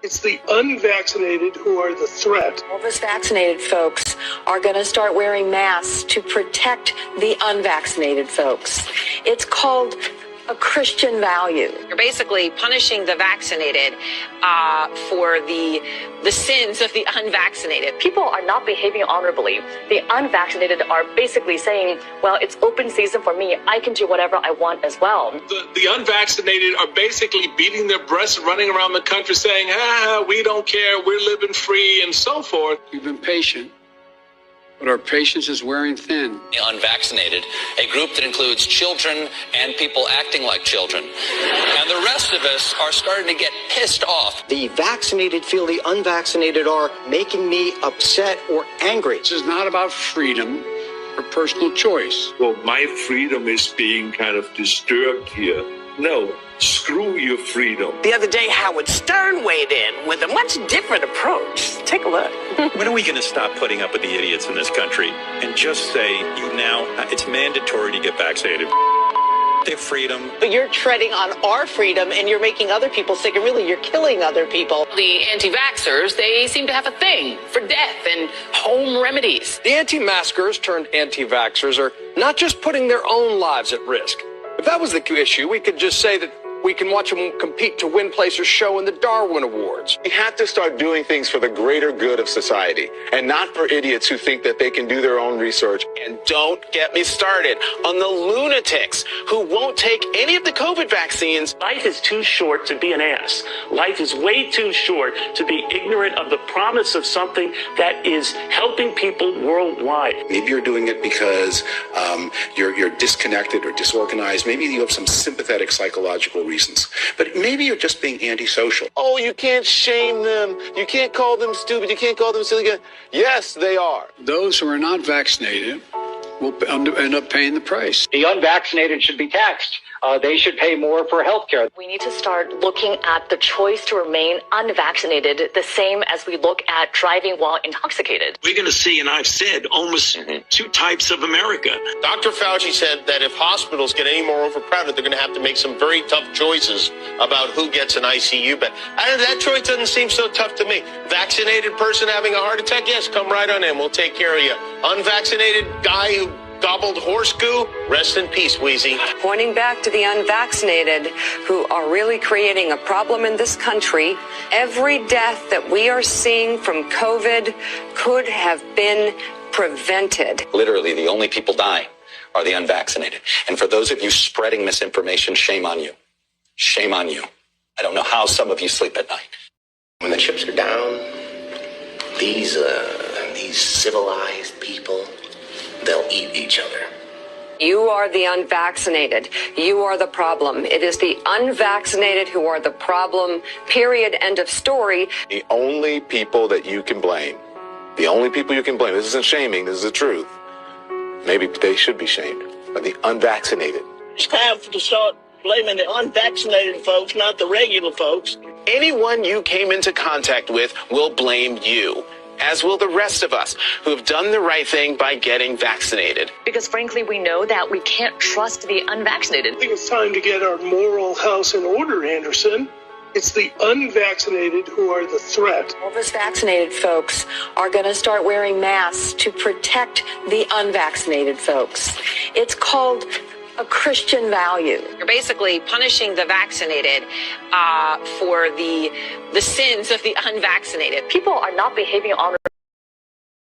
It's the unvaccinated who are the threat. All of us vaccinated folks are going to start wearing masks to protect the unvaccinated folks. It's called a Christian value. You're basically punishing the vaccinated for the sins of the unvaccinated. People are not behaving honorably. The unvaccinated are basically saying, well, it's open season for me. I can do whatever I want as well. The unvaccinated are basically beating their breasts, running around the country saying, we don't care, we're living free, and so forth. We've been patient, but our patience is wearing thin. The unvaccinated, a group that includes children and people acting like children. And the rest of us are starting to get pissed off. The vaccinated feel the unvaccinated are making me upset or angry. This is not about freedom or personal choice. Well, my freedom is being kind of disturbed here. No, screw your freedom. The other day, Howard Stern weighed in with a much different approach. Take a look. When are we going to stop putting up with the idiots in this country and just say, it's mandatory to get vaccinated? Their freedom. But you're treading on our freedom and you're making other people sick, and really you're killing other people. The anti-vaxxers, they seem to have a thing for death and home remedies. The anti-maskers turned anti-vaxxers are not just putting their own lives at risk. If that was the issue, we could just say that we can watch them compete to win place or show in the Darwin Awards. We have to start doing things for the greater good of society and not for idiots who think that they can do their own research. And don't get me started on the lunatics who won't take any of the COVID vaccines. Life is too short to be an ass. Life is way too short to be ignorant of the promise of something that is helping people worldwide. Maybe you're doing it because you're disconnected or disorganized. Maybe you have some sympathetic psychological reasons, but maybe you're just being antisocial. Oh, you can't shame them. You can't call them stupid. You can't call them silly. Yes, they are. Those who are not vaccinated will end up paying the price. The unvaccinated should be taxed. They should pay more for health care. We need to start looking at the choice to remain unvaccinated the same as we look at driving while intoxicated. We're going to see, and I've said, almost two types of America. Dr. Fauci said that if hospitals get any more overcrowded, they're going to have to make some very tough choices about who gets an ICU bed. That choice doesn't seem so tough to me. Vaccinated person having a heart attack, yes, come right on in. We'll take care of you. Unvaccinated guy who gobbled horse goo, rest in peace, Wheezy. Pointing back to the unvaccinated who are really creating a problem in this country, every death that we are seeing from COVID could have been prevented. Literally, the only people dying are the unvaccinated. And for those of you spreading misinformation, shame on you. Shame on you. I don't know how some of you sleep at night. When the chips are down, these civilized people, they'll eat each other. You are the unvaccinated. You are the problem. It is the unvaccinated who are the problem. Period. End of story. The only people that you can blame, this isn't shaming, this is the truth. Maybe they should be shamed, but the unvaccinated. It's time to start blaming the unvaccinated folks, not the regular folks. Anyone you came into contact with will blame you, as will the rest of us who have done the right thing by getting vaccinated. Because frankly, we know that we can't trust the unvaccinated. I think it's time to get our moral house in order, Anderson. It's the unvaccinated who are the threat. All of us vaccinated folks are going to start wearing masks to protect the unvaccinated folks. It's called a Christian value. You're basically punishing the vaccinated for the sins of the unvaccinated. People are not behaving honorably.